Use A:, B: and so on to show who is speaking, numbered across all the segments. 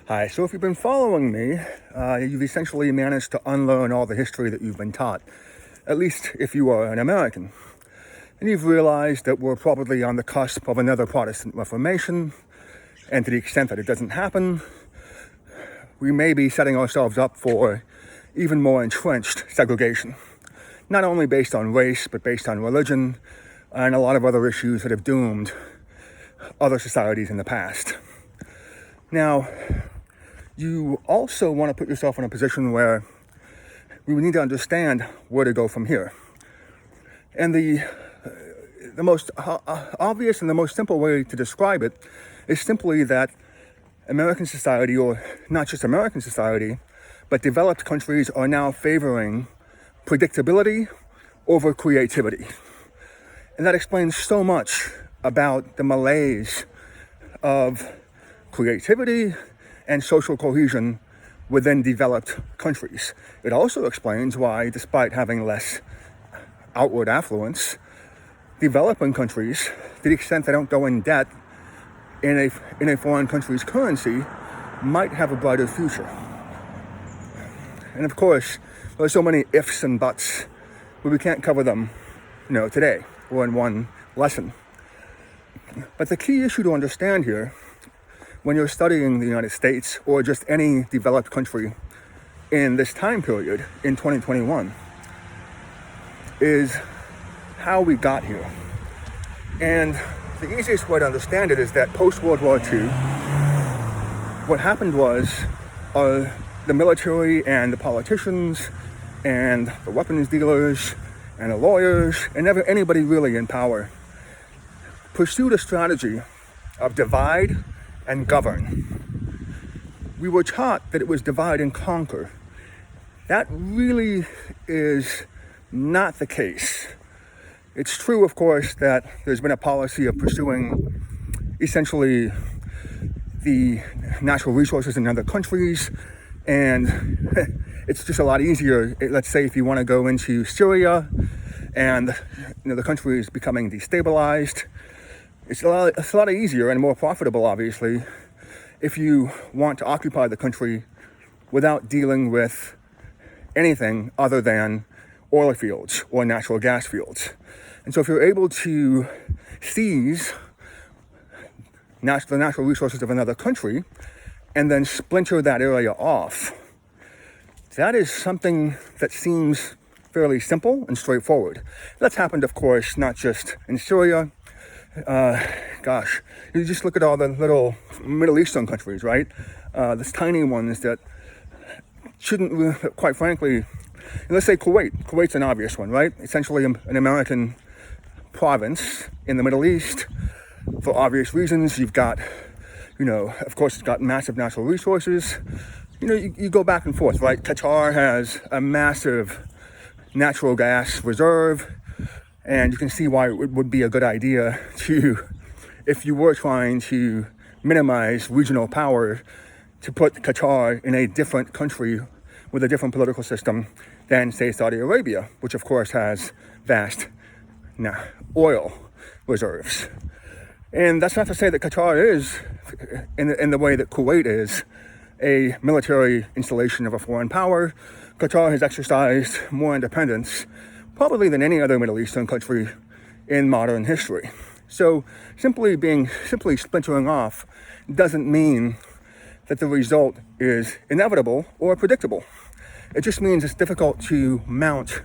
A: Hi, so if you've been following me, you've essentially managed to unlearn all the history that you've been taught, at least if you are an American. And you've realized that we're probably on the cusp of another Protestant Reformation, and to the extent that it doesn't happen, we may be setting ourselves up for even more entrenched segregation, not only based on race, but based on religion, and a lot of other issues that have doomed other societies in the past. Now, you also want to put yourself in a position where we need to understand where to go from here. And the most obvious and the most simple way to describe it is simply that American society, or not just American society, but developed countries are now favoring predictability over creativity. And that explains so much about the malaise of creativity and social cohesion within developed countries. It also explains why, despite having less outward affluence, developing countries, to the extent they don't go in debt in a foreign country's currency, might have a brighter future. And of course, there are so many ifs and buts, but we can't cover them, today or in one lesson. But the key issue to understand here, when you're studying the United States or just any developed country in this time period in 2021, is how we got here. And the easiest way to understand it is that post-World War II, what happened was the military and the politicians and the weapons dealers and the lawyers and anybody really in power pursued a strategy of divide and govern. We were taught that it was divide and conquer. That really is not the case. It's true, of course, that there's been a policy of pursuing essentially the natural resources in other countries, and it's just a lot easier. Let's say if you want to go into Syria and the country is becoming destabilized, it's a lot easier and more profitable, obviously, if you want to occupy the country without dealing with anything other than oil fields or natural gas fields. And so if you're able to seize the natural resources of another country and then splinter that area off, that is something that seems fairly simple and straightforward. That's happened, of course, not just in Syria. You just look at all the little Middle Eastern countries, right? These tiny ones that shouldn't, quite frankly, let's say Kuwait. Kuwait's an obvious one, right? Essentially an American province in the Middle East. For obvious reasons, you've got, of course, it's got massive natural resources. You go back and forth, right? Qatar has a massive natural gas reserve. And you can see why it would be a good idea to, if you were trying to minimize regional power, to put Qatar in a different country with a different political system than, say, Saudi Arabia, which of course has vast oil reserves. And that's not to say that Qatar is, in the way that Kuwait is, a military installation of a foreign power. Qatar has exercised more independence probably than any other Middle Eastern country in modern history. So simply splintering off doesn't mean that the result is inevitable or predictable. It just means it's difficult to mount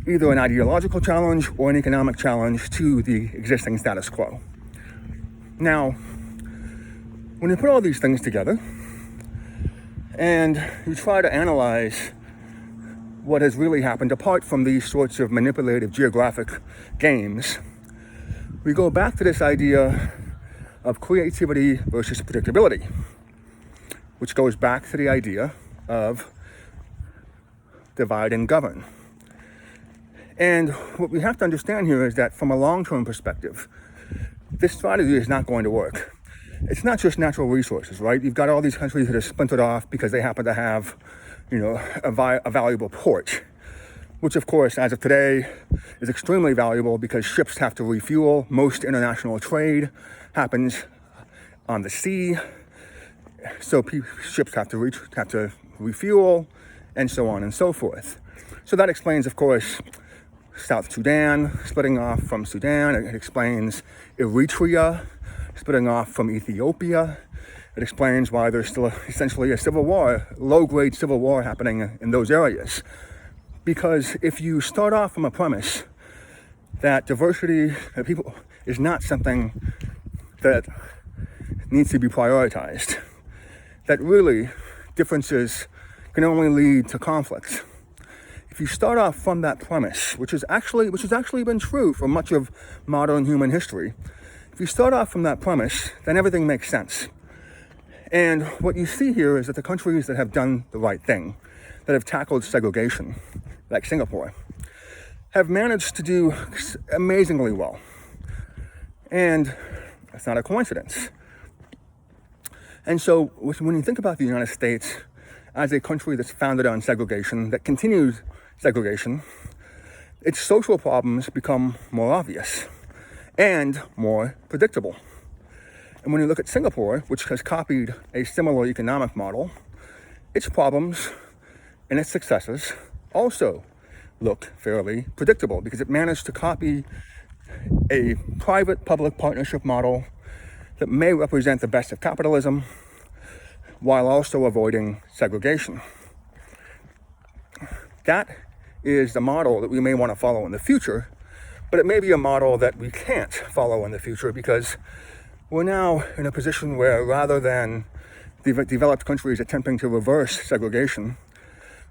A: either an ideological challenge or an economic challenge to the existing status quo. Now, when you put all these things together and you try to analyze what has really happened, apart from these sorts of manipulative geographic games, we go back to this idea of creativity versus predictability, which goes back to the idea of divide and govern. And what we have to understand here is that from a long-term perspective, this strategy is not going to work. It's not just natural resources, right? You've got all these countries that are splintered off because they happen to have a valuable port, which of course, as of today, is extremely valuable because ships have to refuel. Most international trade happens on the sea. so ships have to refuel, and so on and so forth. So that explains, of course, South Sudan splitting off from Sudan. It explains Eritrea splitting off from Ethiopia. It explains why there's still essentially a civil war, low-grade civil war happening in those areas. Because if you start off from a premise that diversity of people is not something that needs to be prioritized, that really differences can only lead to conflicts. If you start off from that premise, which has actually been true for much of modern human history, if you start off from that premise, then everything makes sense. And what you see here is that the countries that have done the right thing, that have tackled segregation, like Singapore, have managed to do amazingly well. And that's not a coincidence. And so when you think about the United States as a country that's founded on segregation, that continues segregation, its social problems become more obvious and more predictable. And when you look at Singapore, which has copied a similar economic model, its problems and its successes also look fairly predictable because it managed to copy a private-public partnership model that may represent the best of capitalism while also avoiding segregation. That is the model that we may want to follow in the future, but it may be a model that we can't follow in the future because we're now in a position where rather than developed countries attempting to reverse segregation,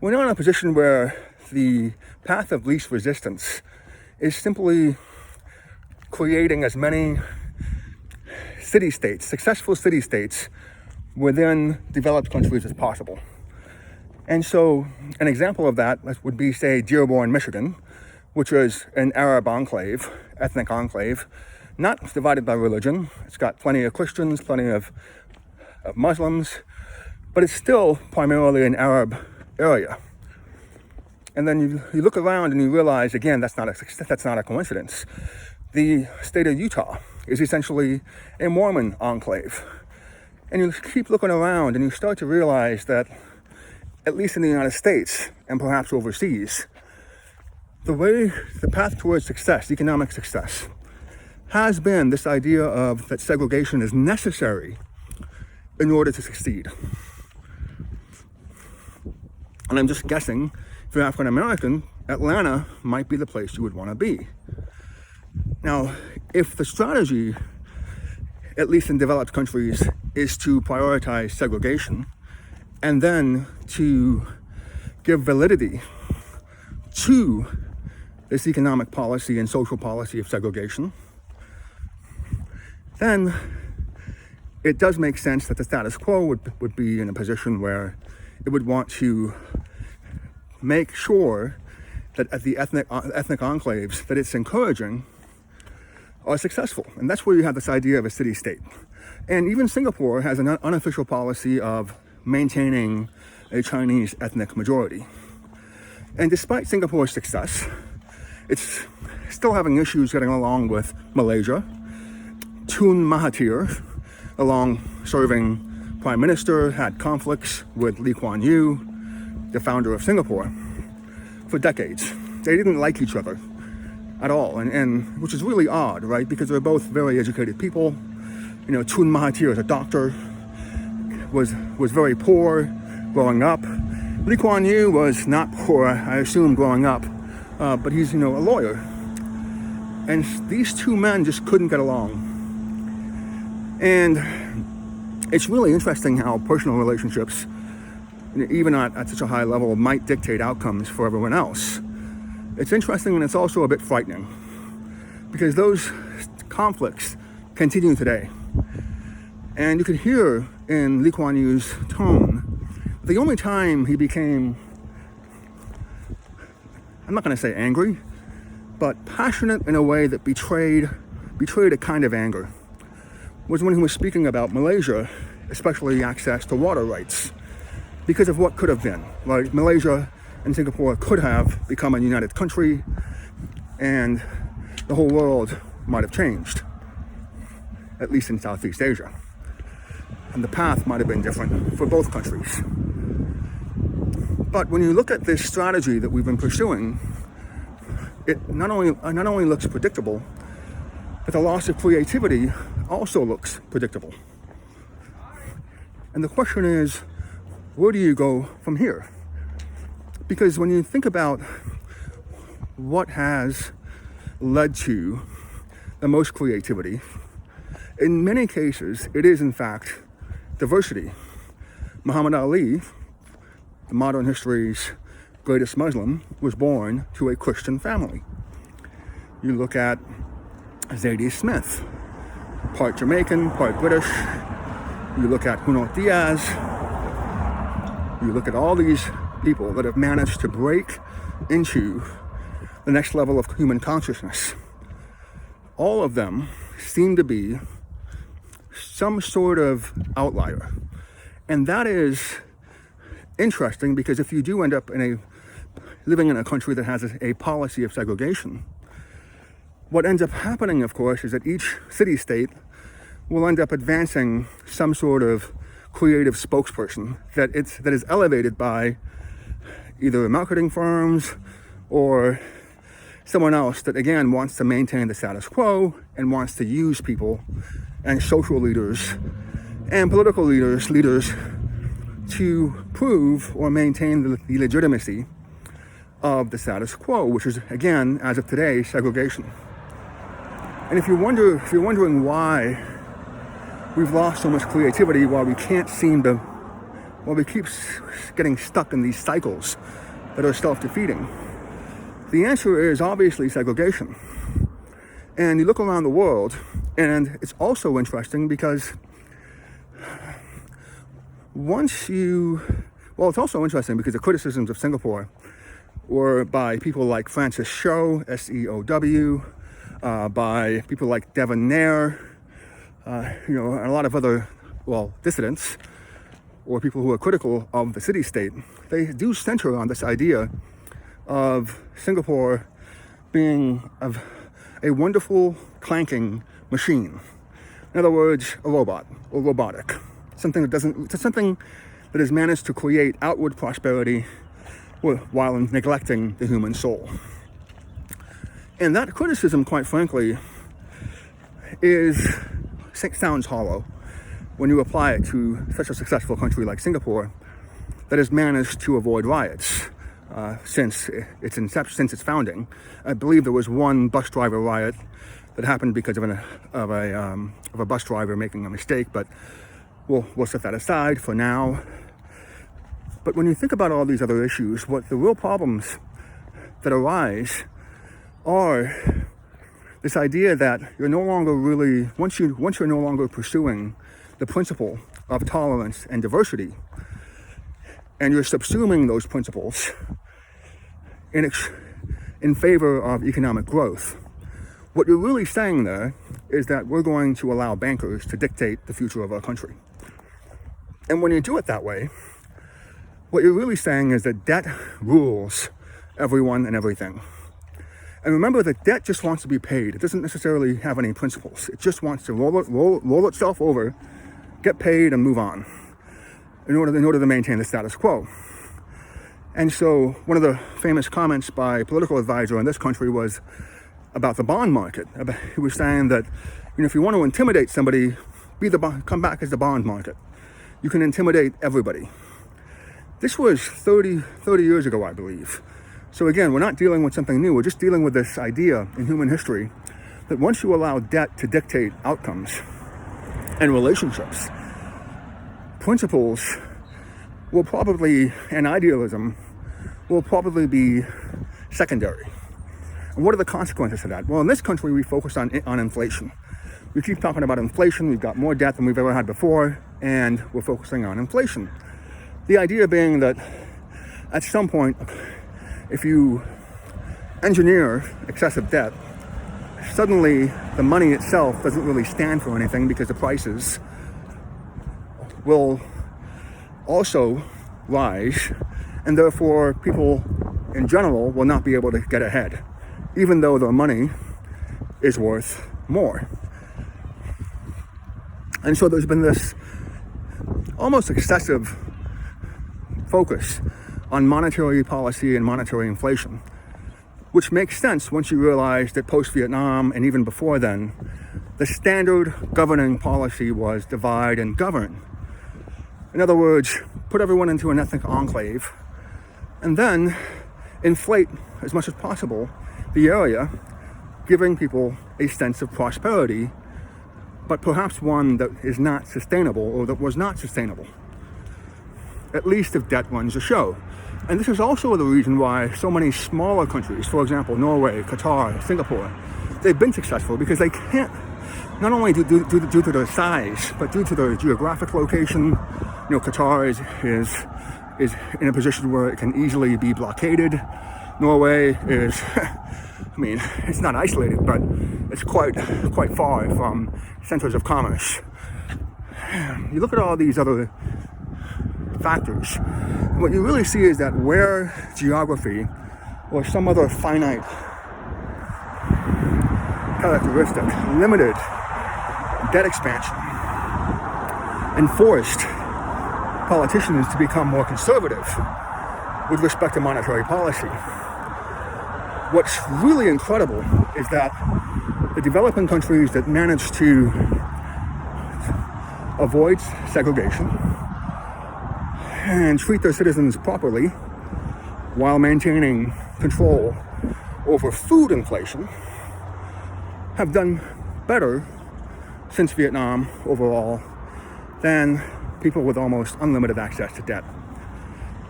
A: we're now in a position where the path of least resistance is simply creating as many city-states, successful city-states within developed countries as possible. And so an example of that would be, say, Dearborn, Michigan, which is an Arab enclave, ethnic enclave, not divided by religion. It's got plenty of Christians, plenty of Muslims, but it's still primarily an Arab area. And then you look around and you realize, again, that's not a coincidence. The state of Utah is essentially a Mormon enclave. And you keep looking around and you start to realize that, at least in the United States and perhaps overseas, the path towards success, economic success, has been this idea of that segregation is necessary in order to succeed. And I'm just guessing, if you're African American, Atlanta might be the place you would want to be. Now, if the strategy, at least in developed countries, is to prioritize segregation and then to give validity to this economic policy and social policy of segregation, then it does make sense that the status quo would be in a position where it would want to make sure that at the ethnic enclaves that it's encouraging are successful. And that's where you have this idea of a city-state. And even Singapore has an unofficial policy of maintaining a Chinese ethnic majority. And despite Singapore's success, it's still having issues getting along with Malaysia. Tun Mahathir, along serving prime minister, had conflicts with Lee Kuan Yew, the founder of Singapore, for decades. They didn't like each other at all, and which is really odd, right? Because they're both very educated people. You know, Tun Mahathir is a doctor, was very poor growing up. Lee Kuan Yew was not poor, I assume, growing up, but he's, a lawyer. And these two men just couldn't get along. And it's really interesting how personal relationships, even at such a high level, might dictate outcomes for everyone else. It's interesting, and it's also a bit frightening, because those conflicts continue today. And you could hear in Lee Kuan Yew's tone, the only time he became, I'm not going to say angry, but passionate in a way that betrayed a kind of anger, was when he was speaking about Malaysia, especially access to water rights, because of what could have been. Like, Malaysia and Singapore could have become a united country, and the whole world might have changed, at least in Southeast Asia. and the path might have been different for both countries. But when you look at this strategy that we've been pursuing, it not only looks predictable, but the loss of creativity also looks predictable. And the question is, where do you go from here? Because when you think about what has led to the most creativity, in many cases, it is in fact diversity. Muhammad Ali, the modern history's greatest Muslim, was born to a Christian family. You look at Zadie Smith, part Jamaican, part British. You look at Junot Diaz. You look at all these people that have managed to break into the next level of human consciousness. All of them seem to be some sort of outlier. And that is interesting, because if you do end up living in a country that has a policy of segregation, what ends up happening, of course, is that each city-state will end up advancing some sort of creative spokesperson that is elevated by either marketing firms or someone else that, again, wants to maintain the status quo and wants to use people and social leaders and political leaders to prove or maintain the legitimacy of the status quo, which is, again, as of today, segregation. And if you're wondering why we've lost so much creativity, why we keep getting stuck in these cycles that are self-defeating, the answer is obviously segregation. And you look around the world, and it's also interesting because it's also interesting because the criticisms of Singapore were by people like Francis Seow, S-E-O-W, by people like Devon Nair, and a lot of other, dissidents, or people who are critical of the city-state. They do center on this idea of Singapore being a wonderful clanking machine. In other words, a robot or robotic. Something that has managed to create outward prosperity while neglecting the human soul. And that criticism, quite frankly, sounds hollow when you apply it to such a successful country like Singapore that has managed to avoid riots since its founding. I believe there was one bus driver riot that happened because of a bus driver making a mistake, but we'll set that aside for now. But when you think about all these other issues, what the real problems that arise are this idea that you're no longer really, once you're no longer pursuing the principle of tolerance and diversity, and you're subsuming those principles in favor of economic growth, what you're really saying there is that we're going to allow bankers to dictate the future of our country. And when you do it that way, what you're really saying is that debt rules everyone and everything. And remember that debt just wants to be paid. It doesn't necessarily have any principles. It just wants to roll itself over, get paid, and move on in order to maintain the status quo. And so one of the famous comments by a political advisor in this country was about the bond market. He was saying that, if you want to intimidate somebody, come back as the bond market. You can intimidate everybody. This was 30 years ago, I believe. So again, we're not dealing with something new. We're just dealing with this idea in human history that once you allow debt to dictate outcomes and relationships, principles will probably, and idealism will probably be secondary. And what are the consequences of that? Well, in this country, we focus on inflation. We keep talking about inflation. We've got more debt than we've ever had before, and we're focusing on inflation. The idea being that at some point, if you engineer excessive debt, suddenly the money itself doesn't really stand for anything because the prices will also rise, and therefore people in general will not be able to get ahead, even though their money is worth more. And so there's been this almost excessive focus on monetary policy and monetary inflation, which makes sense once you realize that post-Vietnam and even before then, the standard governing policy was divide and govern. In other words, put everyone into an ethnic enclave and then inflate as much as possible the area, giving people a sense of prosperity, but perhaps one that is not sustainable or that was not sustainable, at least if debt runs the show. And this is also the reason why so many smaller countries, for example, Norway, Qatar, Singapore, they've been successful because they can't, not only due to their size, but due to their geographic location. You know, Qatar is in a position where it can easily be blockaded. Norway is, I mean, it's not isolated, but it's quite far from centers of commerce. You look at all these other factors, what you really see is that where geography or some other finite characteristic limited debt expansion and forced politicians to become more conservative with respect to monetary policy. What's really incredible is that the developing countries that manage to avoid segregation and treat their citizens properly while maintaining control over food inflation have done better since Vietnam overall than people with almost unlimited access to debt.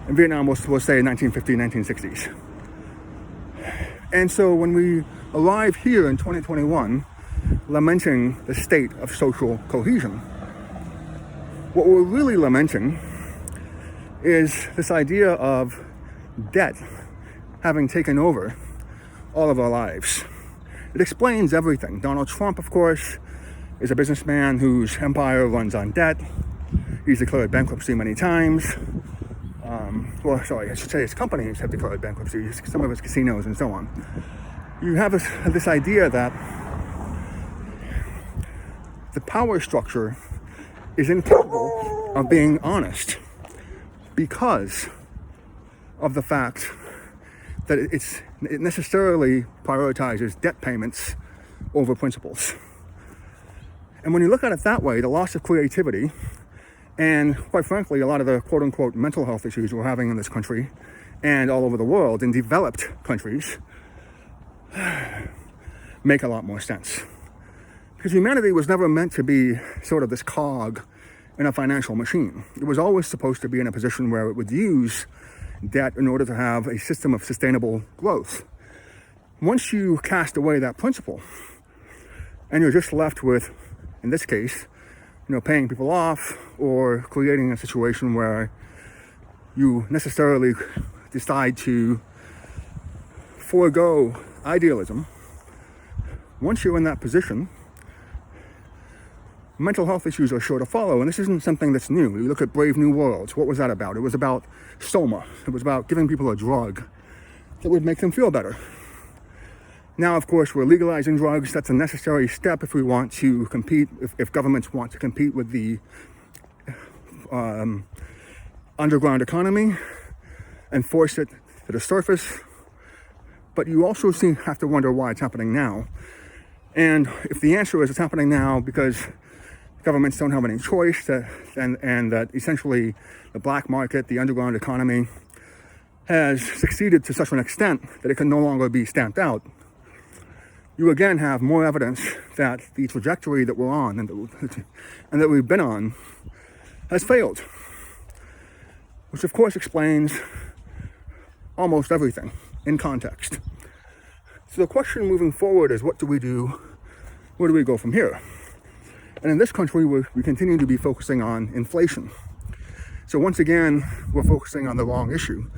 A: And Vietnam was say 1950s, 1960s. And so when we arrive here in 2021 lamenting the state of social cohesion, what we're really lamenting is this idea of debt having taken over all of our lives. It explains everything. Donald Trump, of course, is a businessman whose empire runs on debt. He's declared bankruptcy many times. I should say his companies have declared bankruptcy, some of his casinos and so on. You have this idea that the power structure is incapable of being honest because of the fact that it necessarily prioritizes debt payments over principles. And when you look at it that way, the loss of creativity and, quite frankly, a lot of the quote-unquote mental health issues we're having in this country and all over the world in developed countries make a lot more sense. Because humanity was never meant to be sort of this cog in a financial machine. It was always supposed to be in a position where it would use debt in order to have a system of sustainable growth. Once you cast away that principle and you're just left with, in this case, paying people off or creating a situation where you necessarily decide to forego idealism, once you're in that position, mental health issues are sure to follow. And this isn't something that's new. You look at Brave New Worlds. What was that about? It was about soma. It was about giving people a drug that would make them feel better. Now, of course, we're legalizing drugs. That's a necessary step if we want to compete, if governments want to compete with the underground economy and force it to the surface. But you also have to wonder why it's happening now. And if the answer is it's happening now because governments don't have any choice, and that essentially the black market, the underground economy, has succeeded to such an extent that it can no longer be stamped out, you again have more evidence that the trajectory that we're on and that we've been on has failed, which of course explains almost everything in context. So the question moving forward is, what do we do? Where do we go from here? And in this country, we continue to be focusing on inflation. So once again, we're focusing on the wrong issue.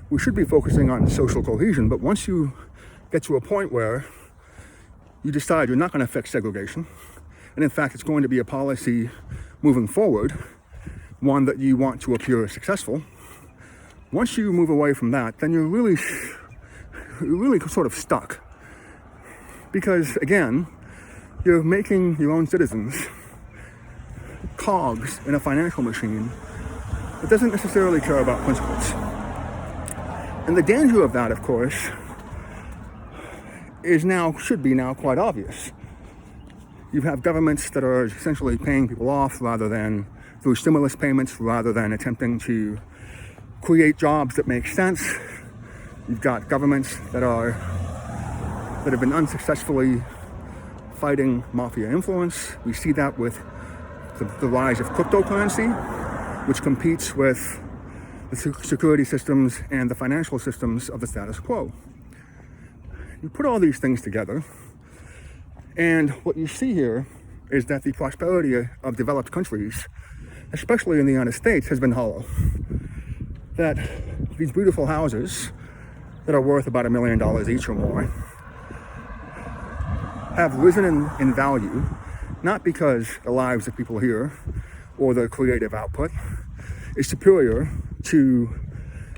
A: We should be focusing on social cohesion, but once you get to a point where you decide you're not going to fix segregation, and in fact it's going to be a policy moving forward, one that you want to appear successful, once you move away from that, then you're really sort of stuck. Because again, you're making your own citizens cogs in a financial machine It doesn't necessarily care about principles. And the danger of that, of course, should be now quite obvious. You have governments that are essentially paying people off rather than through stimulus payments, rather than attempting to create jobs that make sense. You've got governments that have been unsuccessfully fighting mafia influence. We see that with the rise of cryptocurrency, which competes with the security systems and the financial systems of the status quo. You put all these things together, and what you see here is that the prosperity of developed countries, especially in the United States, has been hollow. That these beautiful houses that are worth about $1 million each or more have risen in value, not because the lives of people here or their creative output is superior to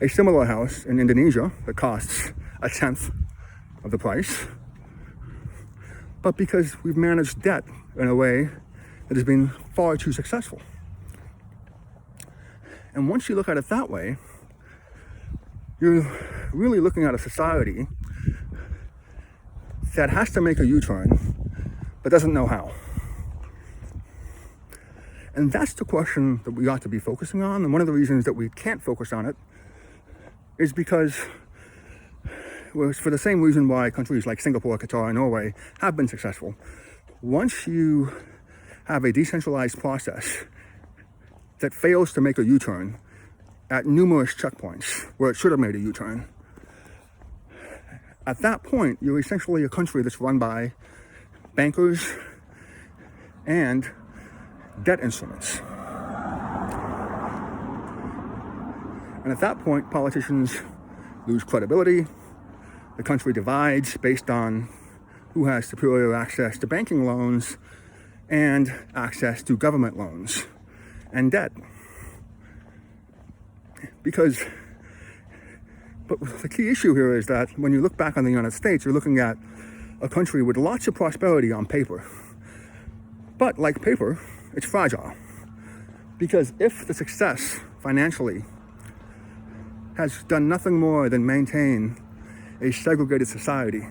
A: a similar house in Indonesia that costs 1/10 of the price, but because we've managed debt in a way that has been far too successful. And once you look at it that way, you're really looking at a society that has to make a U-turn, but doesn't know how. And that's the question that we ought to be focusing on. And one of the reasons that we can't focus on it is because, well, for the same reason why countries like Singapore, Qatar, and Norway have been successful. Once you have a decentralized process that fails to make a U-turn at numerous checkpoints where it should have made a U-turn, at that point, you're essentially a country that's run by bankers and debt instruments. And at that point, politicians lose credibility. The country divides based on who has superior access to banking loans and access to government loans and debt. But the key issue here is that when you look back on the United States, you're looking at a country with lots of prosperity on paper. But like paper, it's fragile. Because if the success financially has done nothing more than maintain a segregated society,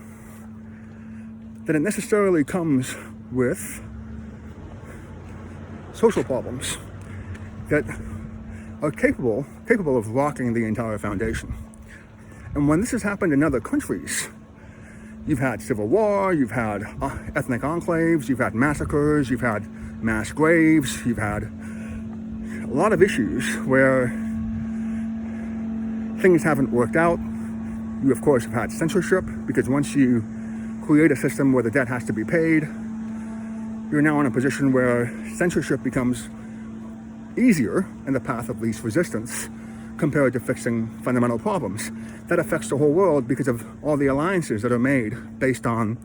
A: then it necessarily comes with social problems that are capable of rocking the entire foundation. And when this has happened in other countries, you've had civil war, you've had ethnic enclaves, you've had massacres, you've had mass graves, you've had a lot of issues where things haven't worked out. You, of course, have had censorship, because once you create a system where the debt has to be paid, you're now in a position where censorship becomes easier in the path of least resistance compared to fixing fundamental problems. That affects the whole world because of all the alliances that are made based on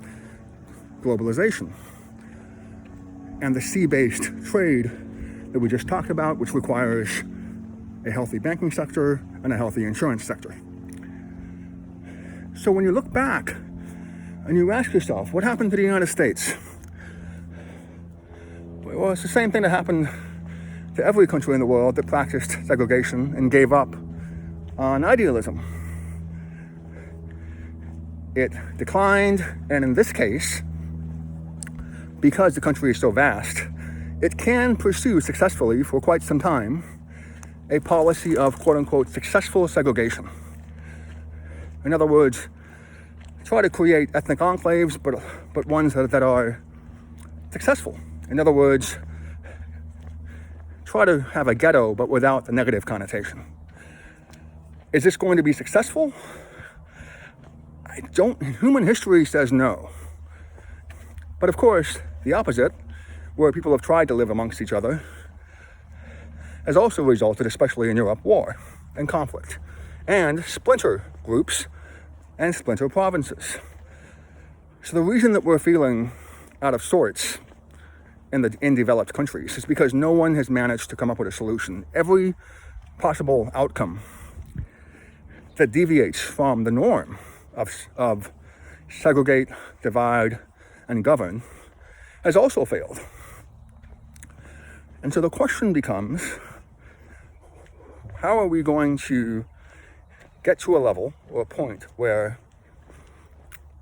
A: globalization. And the sea-based trade that we just talked about, which requires a healthy banking sector and a healthy insurance sector. So when you look back and you ask yourself, what happened to the United States? Well, it's the same thing that happened to every country in the world that practiced segregation and gave up on idealism. It declined, and in this case, because the country is so vast, it can pursue successfully for quite some time a policy of quote-unquote successful segregation. In other words, try to create ethnic enclaves, but ones that are successful. In other words, try to have a ghetto, but without the negative connotation. Is this going to be successful? Human history says no. But of course, the opposite, where people have tried to live amongst each other, has also resulted, especially in Europe, war and conflict, and splinter groups and splinter provinces. So the reason that we're feeling out of sorts in developed countries is because no one has managed to come up with a solution. Every possible outcome that deviates from the norm of segregate, divide, and govern has also failed. And so the question becomes, how are we going to get to a level or a point where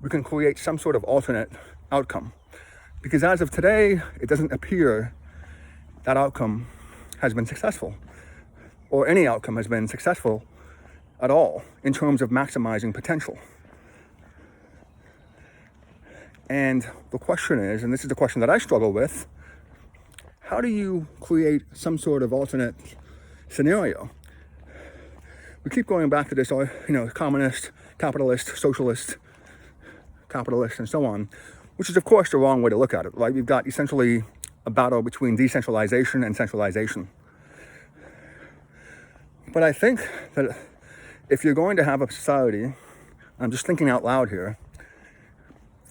A: we can create some sort of alternate outcome? Because as of today, it doesn't appear that outcome has been successful, or any outcome has been successful at all in terms of maximizing potential. And the question is, and this is the question that I struggle with, how do you create some sort of alternate scenario? We keep going back to this, communist, capitalist, socialist, capitalist, and so on, which is, of course, the wrong way to look at it, right? We've got essentially a battle between decentralization and centralization. But I think that if you're going to have a society, I'm just thinking out loud here,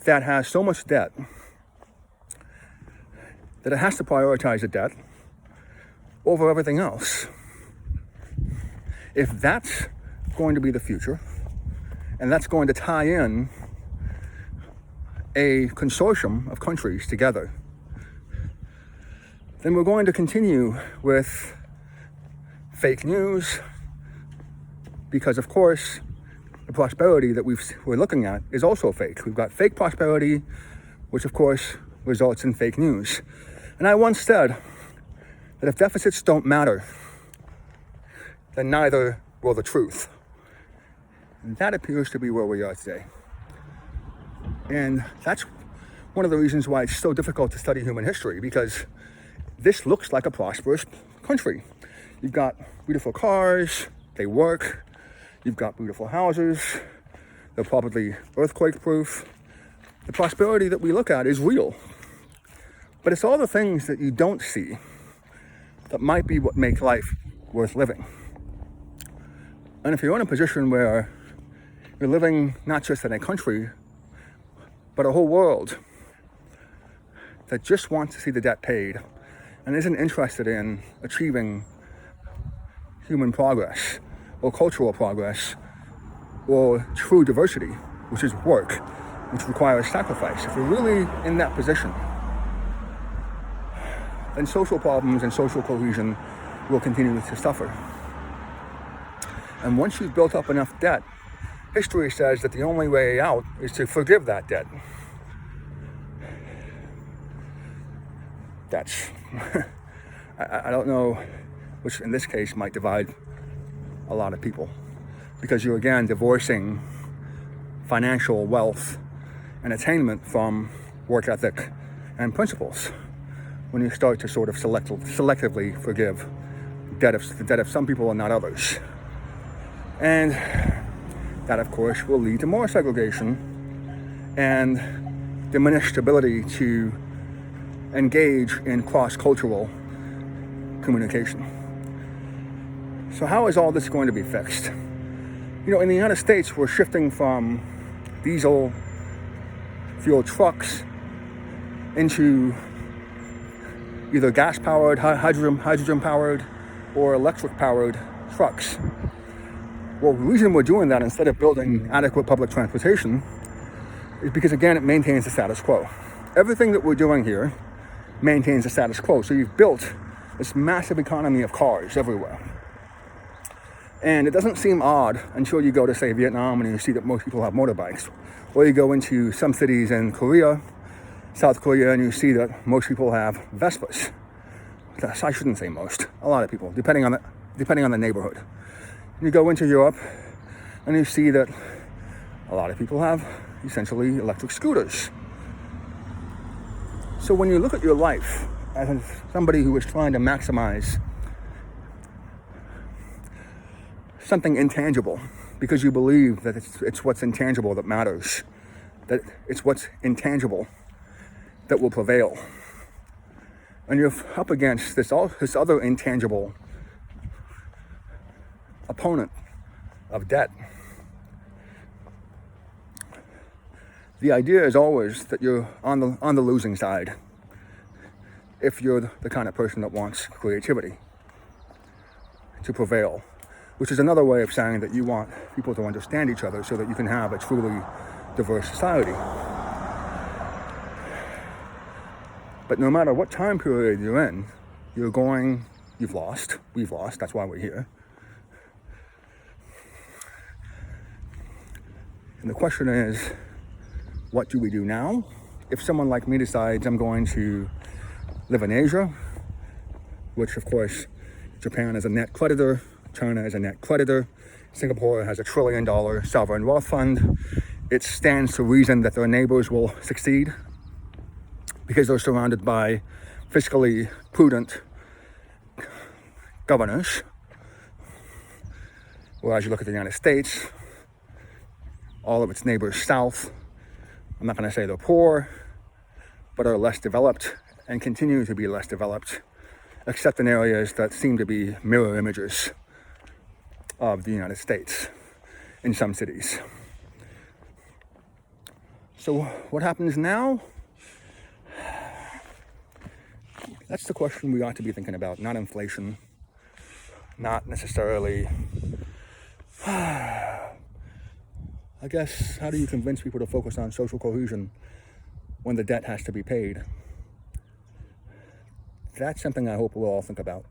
A: that has so much debt that it has to prioritize the debt over everything else. If that's going to be the future, and that's going to tie in a consortium of countries together, then we're going to continue with fake news, because of course the prosperity that we're looking at is also fake. We've got fake prosperity, which of course results in fake news. And I once said that if deficits don't matter, then neither will the truth. And that appears to be where we are today. And that's one of the reasons why it's so difficult to study human history, because this looks like a prosperous country. You've got beautiful cars, they work, you've got beautiful houses, they're probably earthquake-proof. The prosperity that we look at is real. But it's all the things that you don't see that might be what make life worth living. And if you're in a position where you're living not just in a country, but a whole world that just wants to see the debt paid and isn't interested in achieving human progress or cultural progress or true diversity, which is work, which requires sacrifice. If you're really in that position, then social problems and social cohesion will continue to suffer. And once you've built up enough debt, history says that the only way out is to forgive that debt. That's, I don't know, which in this case might divide a lot of people, because you're again divorcing financial wealth and attainment from work ethic and principles when you start to sort of selectively forgive the debt of some people and not others. And that, of course, will lead to more segregation and diminished ability to engage in cross-cultural communication. So how is all this going to be fixed? In the United States, we're shifting from diesel fuel trucks into either gas-powered, hydrogen-powered, or electric-powered trucks. Well, the reason we're doing that instead of building adequate public transportation is because, again, it maintains the status quo. Everything that we're doing here maintains the status quo. So you've built this massive economy of cars everywhere. And it doesn't seem odd until you go to, say, Vietnam and you see that most people have motorbikes. Or you go into some cities in Korea, South Korea, and you see that most people have Vespas. I shouldn't say most. A lot of people, depending on the neighborhood. You go into Europe and you see that a lot of people have essentially electric scooters. So when you look at your life as somebody who is trying to maximize something intangible, because you believe that it's what's intangible that matters, that it's what's intangible that will prevail, and you're up against this other intangible opponent of debt. The idea is always that you're on the losing side if you're the kind of person that wants creativity to prevail, which is another way of saying that you want people to understand each other so that you can have a truly diverse society. But no matter what time period you're in, we've lost, that's why we're here. And the question is, what do we do now? If someone like me decides I'm going to live in Asia, which of course Japan is a net creditor, China is a net creditor, Singapore has $1 trillion sovereign wealth fund, it stands to reason that their neighbors will succeed because they're surrounded by fiscally prudent governors. Whereas you look at the United States, all of its neighbors south, I'm not going to say they're poor, but are less developed and continue to be less developed, except in areas that seem to be mirror images of the United States in some cities. So what happens now? That's the question we ought to be thinking about, not inflation, not necessarily, I guess, how do you convince people to focus on social cohesion when the debt has to be paid? That's something I hope we'll all think about.